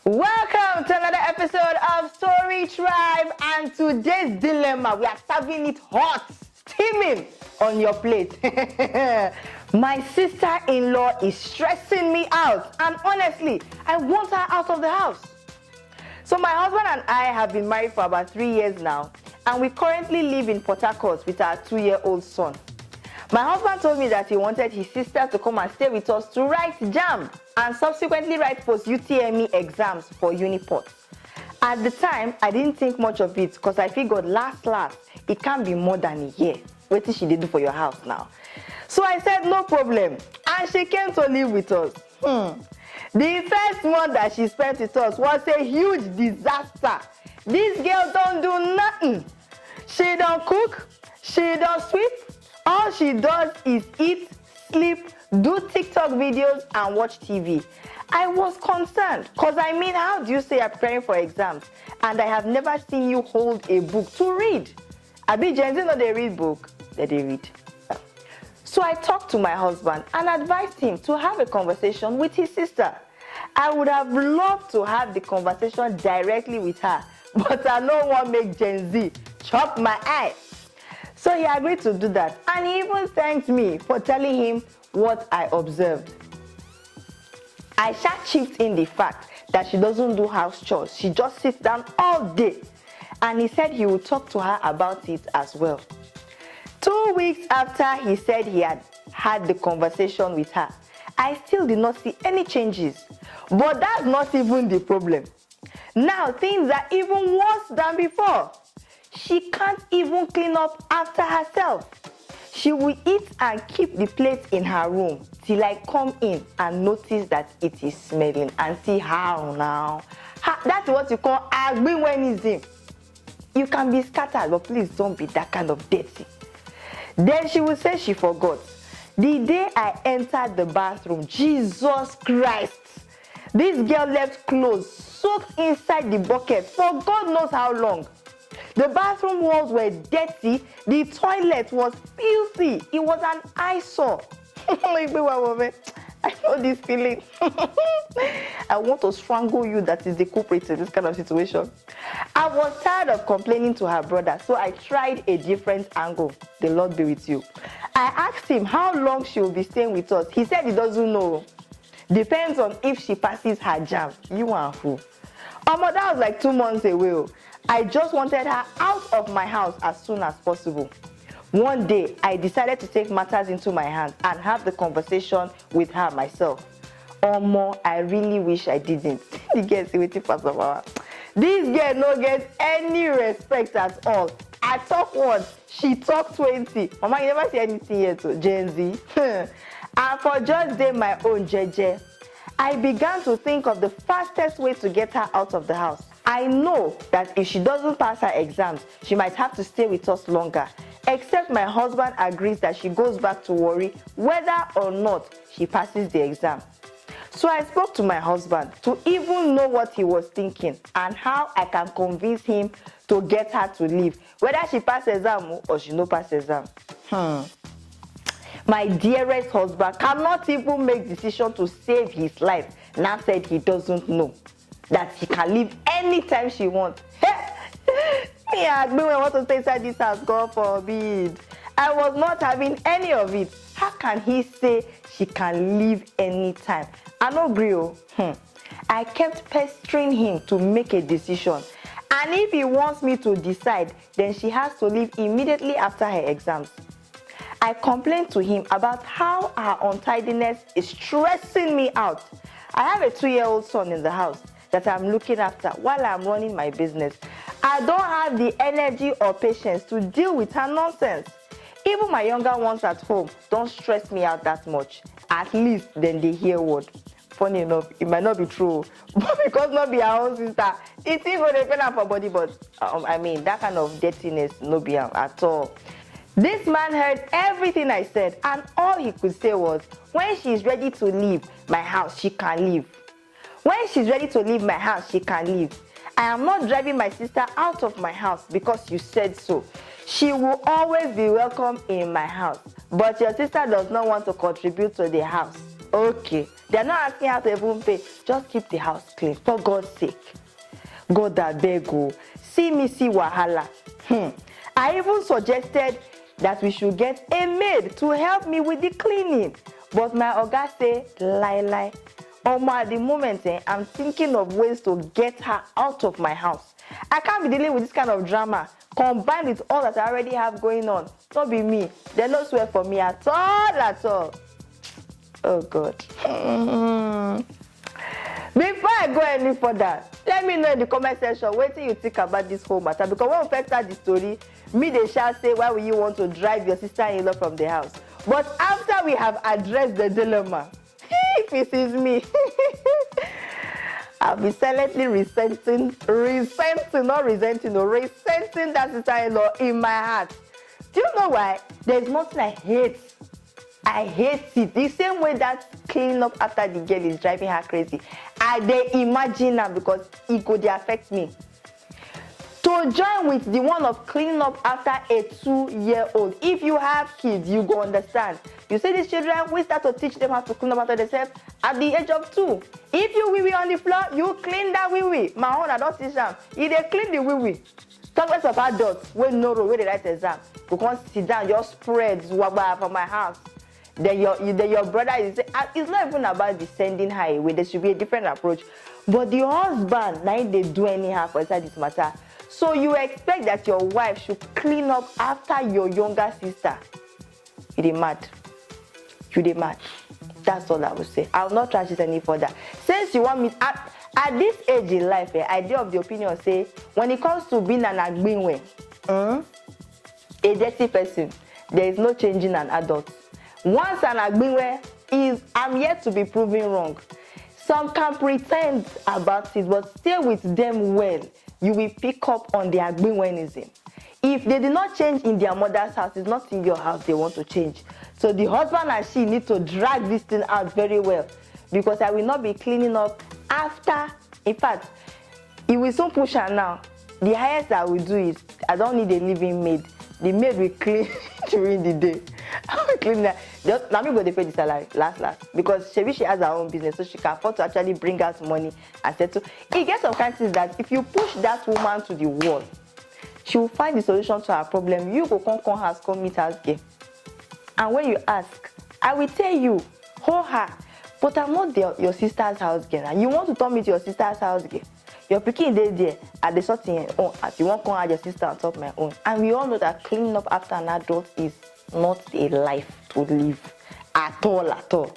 Welcome to another episode of Story Tribe, and today's dilemma, we are serving it hot, steaming on your plate. My sister-in-law is stressing me out, and honestly, I want her out of the house. So my husband and I have been married for about 3 years now, and we currently live in Port Harcourt with our 2-year-old son. My husband told me that he wanted his sister to come and stay with us to write JAMB and subsequently write post-UTME exams for Uniport. At the time, I didn't think much of it because I figured last, it can't be more than a year. What did she do for your house now? So I said, no problem. And she came to live with us. The first month that she spent with us was a huge disaster. This girl don't do nothing. She don't cook. She don't sweep. All she does is eat, sleep, do TikTok videos, and watch TV. I was concerned because how do you say you're preparing for exams and I have never seen you hold a book to read? Gen Z know they read book, that they read. So I talked to my husband and advised him to have a conversation with his sister. I would have loved to have the conversation directly with her, but I don't want to make Gen Z chop my eye. So he agreed to do that, and he even thanked me for telling him what I observed. I chipped in the fact that she doesn't do house chores. She just sits down all day. And he said he would talk to her about it as well. 2 weeks after he said he had had the conversation with her, I still did not see any changes. But that's not even the problem. Now things are even worse than before. She can't even clean up after herself. She will eat and keep the plate in her room till I come in and notice that it is smelling. And see how now? That's what you call agbiwenism. You can be scattered, but please don't be that kind of dirty. Then she will say she forgot. The day I entered the bathroom, Jesus Christ, this girl left clothes soaked inside the bucket for God knows how long. The bathroom walls were dirty. The toilet was filthy. It was an eyesore. I know this feeling. I want to strangle you that is the culprit in this kind of situation. I was tired of complaining to her brother, so I tried a different angle. The Lord be with you. I asked him how long she will be staying with us. He said he doesn't know. Depends on if she passes her JAMB. You are who? That was like 2 months away. I just wanted her out of my house as soon as possible. One day, I decided to take matters into my hands and have the conversation with her myself. I really wish I didn't. The girl is waiting for some hour. This girl no get any respect at all. I talk once, she talk 20. Mama, you never see anything yet, Gen Z. And for just day my own jeje, I began to think of the fastest way to get her out of the house. I know that if she doesn't pass her exams, she might have to stay with us longer. Except my husband agrees that she goes back to worry whether or not she passes the exam. So I spoke to my husband to even know what he was thinking and how I can convince him to get her to leave, whether she passes exam or she no pass exam. My dearest husband cannot even make decision to save his life. Now said he doesn't know that she can leave anytime she wants. Me, I want to stay inside this house, God forbid. I was not having any of it. How can he say she can leave anytime? I no agree. I kept pestering him to make a decision. And if he wants me to decide, then she has to leave immediately after her exams. I complained to him about how her untidiness is stressing me out. I have a 2-year-old son in the house that I'm looking after while I'm running my business. I don't have the energy or patience to deal with her nonsense. Even my younger ones at home don't stress me out that much. At least then they hear word. Funny enough, it might not be true, but because not be our own sister, it's even depend on her body. But that kind of dirtiness no be at all. This man heard everything I said, and all he could say was, when she's ready to leave my house, she can leave. When she's ready to leave my house, she can leave. I am not driving my sister out of my house because you said so. She will always be welcome in my house. But your sister does not want to contribute to the house. Okay. They're not asking how to even pay. Just keep the house clean, for God's sake. God that beg go. See me see wahala. I even suggested that we should get a maid to help me with the cleaning. But my oga say, lie. At the moment, I'm thinking of ways to get her out of my house. I can't be dealing with this kind of drama, combined with all that I already have going on. Don't be me. They don't swear for me at all. Oh, God. Before I go any further, let me know in the comment section what you think about this whole matter. Because when we first start the story, me they shall say, why will you want to drive your sister-in-law from the house? But after we have addressed the dilemma, if it is me, I'll be silently resenting that sister-in-law in my heart. Do you know why? There's nothing I hate. I hate it. The same way that cleaning up after the girl is driving her crazy. They imagine now because it could affect me. To join with the one of cleaning up after a 2-year-old. If you have kids, you go understand. You see these children, we start to teach them how to clean up after themselves at the age of 2. If you wee-wee on the floor, you clean that wee-wee. My own, I don't teach them. If they clean the wee-wee, talk less of adults, when no road, where they write exam. You can't sit down, just spread from my house. Then your brother is saying, it's not even about the sending her away. There should be a different approach. But the husband, now they do anyhow for inside this matter. So you expect that your wife should clean up after your younger sister. You dey mad. That's all I will say. I will not trash it any further. Since you want me, at this age in life, I dey of the opinion say, when it comes to being an agbinwe, a dirty person, there is no changing an adult. Once an agbinwe is, I'm yet to be proven wrong. Some can pretend about it, but stay with them well. You will pick up on their agbinwenism. If they did not change in their mother's house, it's not in your house they want to change. So the husband and she need to drag this thing out very well. Because I will not be cleaning up after. In fact, it will soon push her now. The highest I will do is, I don't need a living maid. The maid will clean during the day. I will clean that. Just, now me go to pay the salary, last. Because she has her own business, so she can afford to actually bring out money and settle. It gets some kind of things that if you push that woman to the wall, she will find the solution to her problem. You go come house, come meet her girl. And when you ask, I will tell you, hold her. But I'm not your sister's house girl. And you want to turn me to your sister's house girl. Your pikin there at the sorting own. As you want to add your sister on top of my own. And we all know that cleaning up after an adult is not a life to live at all.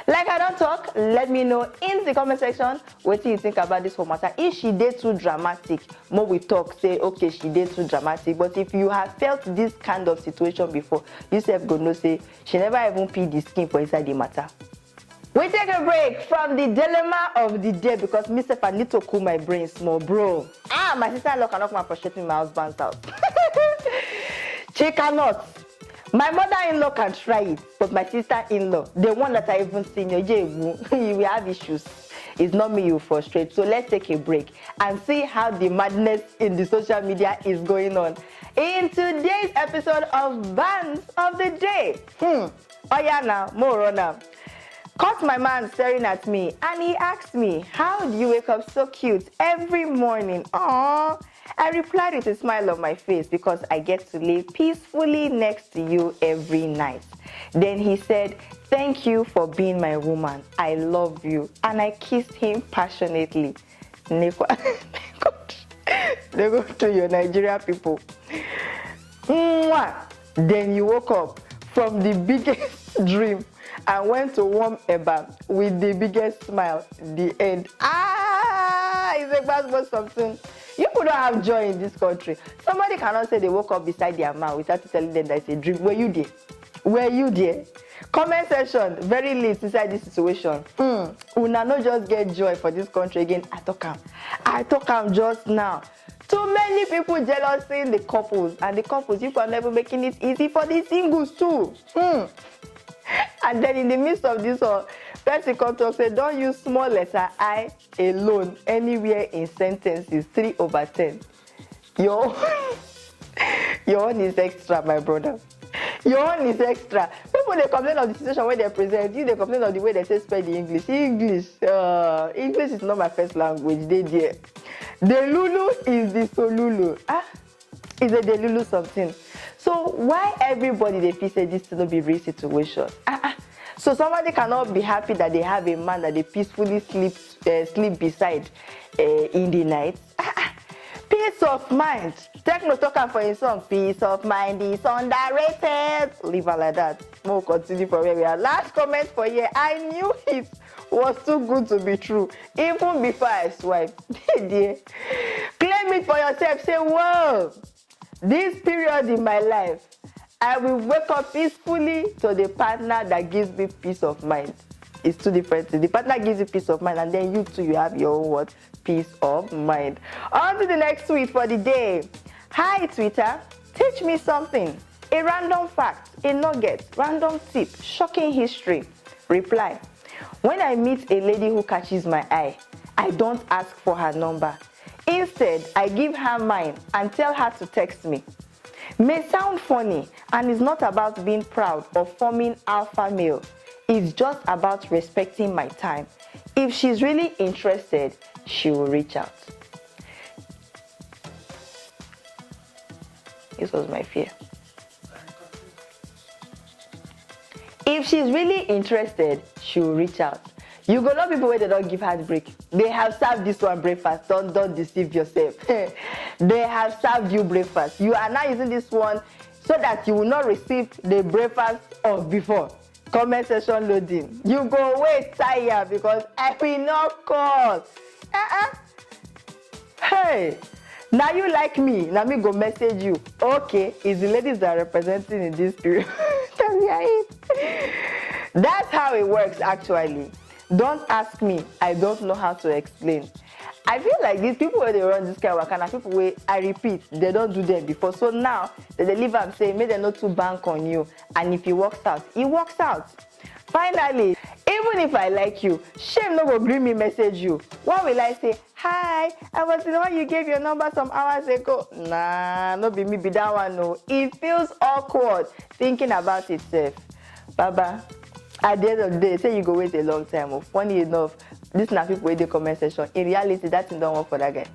Like I don't talk, let me know in the comment section what you think about this whole matter. If she did too dramatic, more we talk, say, okay, she did too dramatic. But if you have felt this kind of situation before, you self go know, say, she never even peed the skin for inside the matter. We take a break from the dilemma of the day because myself, I need to cool my brain small, bro. My sister-in-law cannot come and frustrate me in my husband's house. She cannot. My mother-in-law can try it, but my sister-in-law, the one that I even seen, you will have issues. It's not me you frustrate. So let's take a break and see how the madness in the social media is going on. In today's episode of Bands of the Day. Oh yeah now, more on now. Caught my man staring at me and he asked me, how do you wake up so cute every morning? Aww. I replied with a smile on my face because I get to lay peacefully next to you every night. Then he said, thank you for being my woman. I love you. And I kissed him passionately. They go to your Nigeria people. Then you woke up from the biggest dream and went to warm eba with the biggest smile. The end. It's a bad something. You couldn't have joy in this country. Somebody cannot say they woke up beside their man without telling them that it's a dream. Were you there? Were you there? Comment section, very late inside this situation. Una no just get joy for this country again. I talk am just now. Too many people jealous in the couples, and the couples, you can never making it easy for the singles too. And then in the midst of this all, person come talk say, don't use small letter I alone anywhere in sentences 3/10. Your own is extra, my brother. Your own is extra. People people they complain of the situation where they present, you they complain of the way they say spell the English. English is not my first language. They dear. The Lulu is the Solulu. Is a Delulu something. So why everybody they feel say this to not be real situation? So somebody cannot be happy that they have a man that they peacefully sleep beside in the night. Peace of mind. Techno talking for his song. Peace of mind is underrated. Leave her like that. We'll continue for where we are. Last comment for here. I knew it was too good to be true. Even before I swipe. Dear. Claim it for yourself. Say, whoa. This period in my life, I will wake up peacefully to the partner that gives me peace of mind. It's two different things. The partner gives you peace of mind, and then you too, you have your own what? Peace of mind. On to the next tweet for the day. Hi, Twitter. Teach me something. A random fact, a nugget, random tip, shocking history. Reply. When I meet a lady who catches my eye, I don't ask for her number. Instead, I give her mine and tell her to text me. May sound funny, and it's not about being proud or forming alpha male. It's just about respecting my time. If she's really interested, she will reach out. This was my fear. If she's really interested, she will reach out. You go know people where they don't give heartbreak. They have served this one breakfast. Don't deceive yourself. They have served you breakfast. You are now using this one so that you will not receive the breakfast of before. Comment section loading. You go wait tired because I will not call. Hey, now you like me. Now me go message you. Okay, it's the ladies that are representing in this period. That's how it works actually. Don't ask me. I don't know how to explain. I feel like these people where they run this kind of work, people where I repeat, they don't do them before. So now they leave and say, may they not to bank on you. And if it works out, it works out. Finally, even if I like you, shame no go bring me message you. What will I say? Hi, I was the one you gave your number some hours ago. Nah, not be me be that one. No, it feels awkward thinking about itself. Baba. At the end of the day, say you go wait a long time. Oh, funny enough, this na people with the comment section. In reality, that thing don't work for that guy.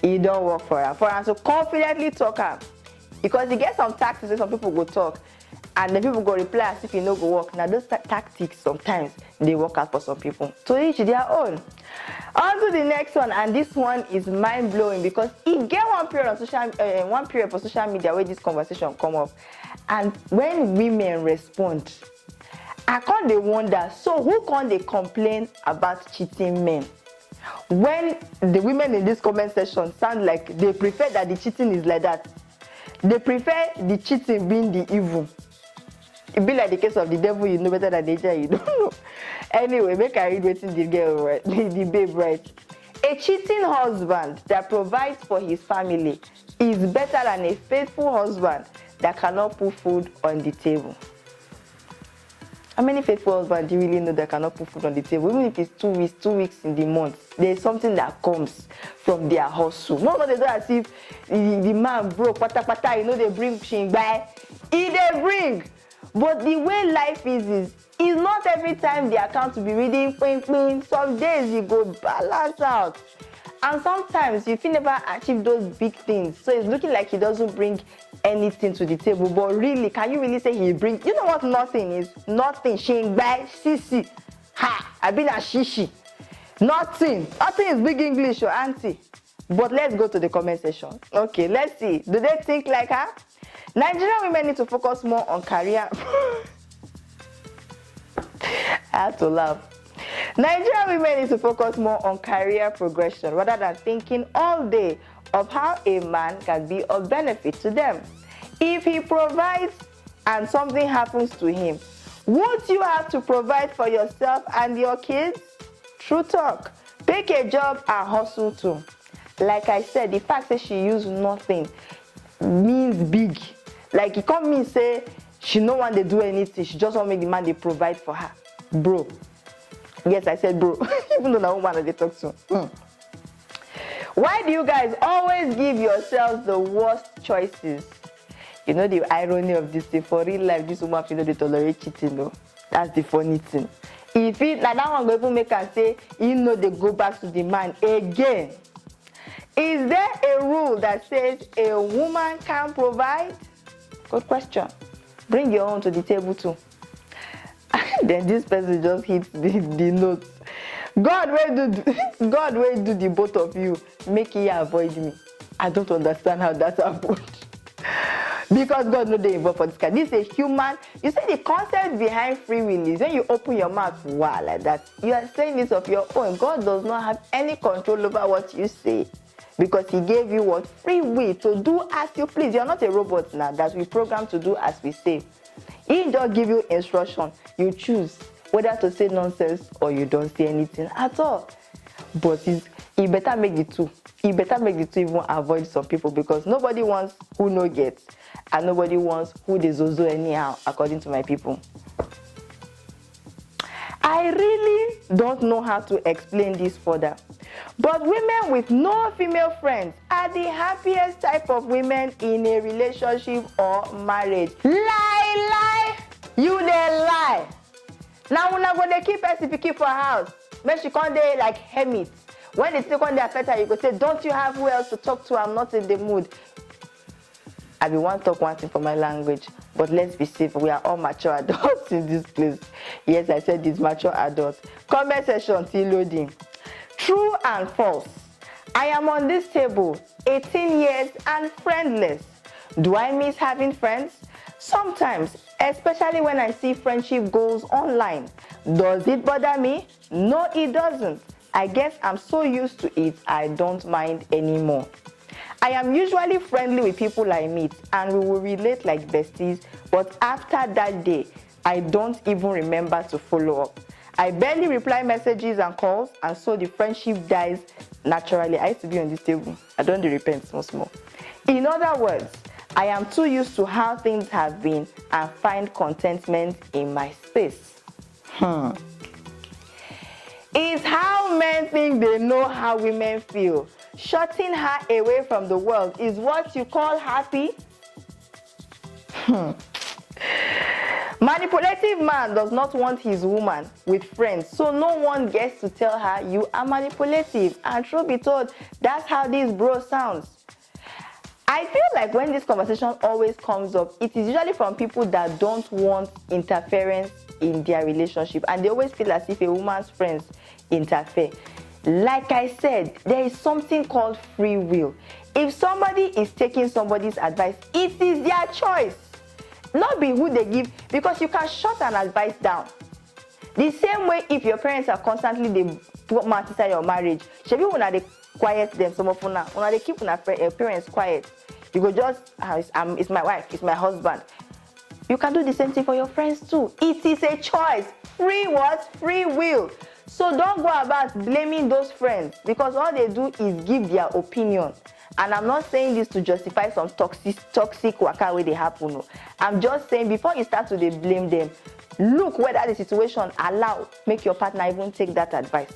It don't work for her. For her to confidently talk her. Because you get some tactics where some people go talk and the people go reply as if you know go work. Now those tactics sometimes they work out for some people. To each their own. On to the next one, and this one is mind blowing because it get one period for social media where this conversation come up, and when women respond, I can't they wonder, so who can't they complain about cheating men? When the women in this comment section sound like they prefer that the cheating is like that. They prefer the cheating being the evil. It be like the case of the devil, you know better than nature, you don't know. Anyway, make I read waiting the girl, right? The babe, right? A cheating husband that provides for his family is better than a faithful husband that cannot put food on the table. How many faithful husbands do you really know that cannot put food on the table? Even if it's 2 weeks in the month, there's something that comes from their hustle. No, they do as if the man broke, pata, you know, they bring shingbai. They bring. But the way life is not every time the account will be reading, some days you go balance out. And sometimes you feel never achieve those big things. So it's looking like he doesn't bring anything to the table. But really, can you really say he brings? You know what nothing is? Nothing. Shingbai, sisi. Ha! I've been a shishi. Nothing. Nothing is big English, your auntie. But let's go to the comment section. Okay, let's see. Do they think like her? Nigerian women need to focus more on career. I have to laugh. Nigerian women need to focus more on career progression rather than thinking all day of how a man can be of benefit to them. If he provides and something happens to him, won't you have to provide for yourself and your kids? True talk. Pick a job and hustle too. Like I said, the fact that she used nothing means big. Like it can't mean say she no want to do anything. She just want to make the man they provide for her. Bro. Yes, I said bro. Even though no one they talk to. Why do you guys always give yourselves the worst choices? You know the irony of this thing. For real life, this woman feel they tolerate cheating, no? That's the funny thing. If it like that one go even make her say, you know, they go back to the man again. Is there a rule that says a woman can provide? Good question. Bring your own to the table too. Then this person just hits the notes. God will do the both of you. Make you avoid me. I don't understand how that happened. Because God knows they involved for this guy. This is a human. You see, the concept behind free will is when you open your mouth, wow, like that. You are saying this of your own. God does not have any control over what you say. Because he gave you what? Free will to do as you please. You're not a robot now that we program to do as we say. He just give you instruction. You choose whether to say nonsense or you don't say anything at all. But he better make the two. He better make the two even avoid some people, because nobody wants who no gets and nobody wants who they zozo anyhow, according to my people. I really don't know how to explain this further. But women with no female friends are the happiest type of women in a relationship or marriage. Lie. You dey lie. Now we're not gonna keep her if you keep for her house. When she come there like hermit. When they still come there affect her, you go say, don't you have who else to talk to? I'm not in the mood. I be one talk one thing for my language. But let's be safe, we are all mature adults in this place. Yes, I said this, mature adults. Comment section still loading. True and false. I am on this table, 18 years and friendless. Do I miss having friends? Sometimes, especially when I see friendship goals online. Does it bother me? No, it doesn't. I guess I'm so used to it, I don't mind anymore. I am usually friendly with people I meet and we will relate like besties, but after that day, I don't even remember to follow up. I barely reply messages and calls, and so the friendship dies naturally. I used to be on this table. I don't repent small. In other words, I am too used to how things have been and find contentment in my space. Is how men think they know how women feel. Shutting her away from the world is what you call happy? Manipulative man does not want his woman with friends, so no one gets to tell her you are manipulative. And truth be told, that's how this bro sounds. I feel like when this conversation always comes up, it is usually from people that don't want interference in their relationship, and they always feel as if a woman's friends interfere. Like I said, there is something called free will. If somebody is taking somebody's advice, it is their choice. Not be who they give, because you can shut an advice down. The same way if your parents are constantly they put mouth inside your marriage, shebi una they quiet them, some of una they keep your parents quiet. You go just, it's my wife, it's my husband. You can do the same thing for your friends too. It is a choice. Free what? Free will. So don't go about blaming those friends, because all they do is give their opinion. And I'm not saying this to justify some toxic waka where they happen. No. I'm just saying, before you start to blame them, look whether the situation allow make your partner even take that advice.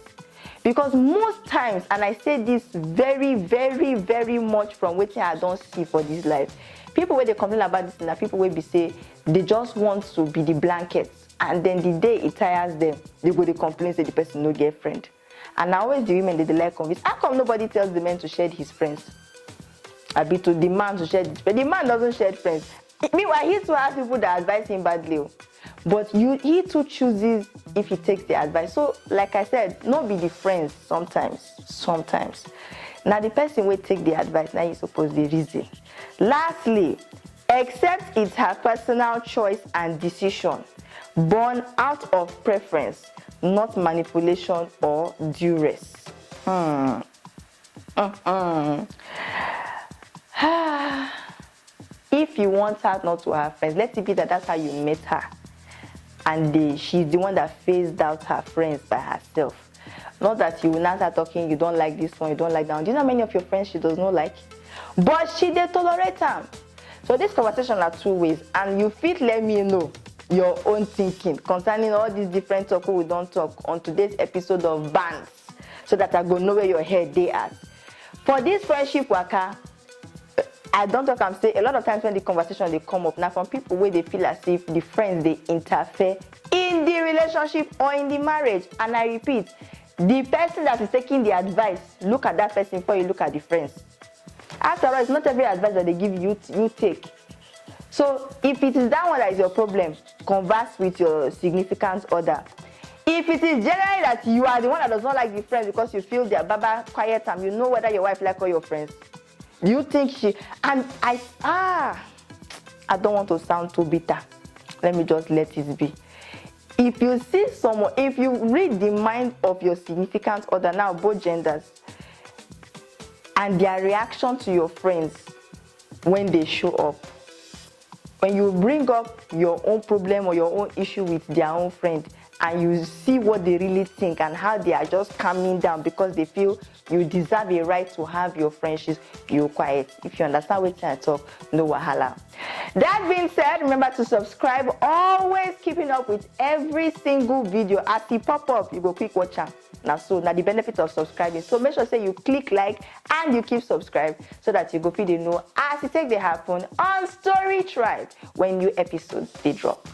Because most times, and I say this very, very, very much from what I don't see for this life, people where they complain about this and people where they say they just want to be the blankets, and then the day it tires them, they go to complain, say the person no get friend. And always the women they like convince. How come nobody tells the man to shed his friends? I be to the man to shed his friends. The man doesn't shed friends. Meanwhile, he too has people that advise him badly. But he too chooses if he takes the advice. So, like I said, not be the friends sometimes. Now the person will take the advice, now you suppose the reason. Lastly, except it's her personal choice and decision, born out of preference, not manipulation or duress. If you want her not to have friends, let it be that that's how you met her. And she's the one that phased out her friends by herself. Not that you will not start talking, you don't like this one, you don't like that one. Do you know how many of your friends she does not like? But she dey tolerate them. So this conversation are two ways, and you fit let me know your own thinking concerning all these different talk we don't talk on today's episode of Bands, so that I go know where your head they at. For this friendship waka, I don't talk am say a lot of times when the conversation they come up now from people where they feel as if the friends they interfere in the relationship or in the marriage. And I repeat, the person that is taking the advice, look at that person before you look at the friends. After all, it's not every advice that they give you take. So if it is that one that is your problem, converse with your significant other. If it is generally that you are the one that does not like the friends because you feel their baba quiet time, you know whether your wife like all your friends. Do you think she, and I don't want to sound too bitter. Let me just let it be. If you see someone, if you read the mind of your significant other, now both genders, and their reaction to your friends when they show up, when you bring up your own problem or your own issue with their own friend, and you see what they really think and how they are just calming down because they feel you deserve a right to have your friendships, you quiet. If you understand what I talk, no wahala. That being said, remember to subscribe. Always keeping up with every single video. As it pop up, you go quick watch am. Now the benefit of subscribing. So make sure say you click like and you keep subscribe so that you go fit dey know as it take dey happen on Story Tribe when new episodes they drop.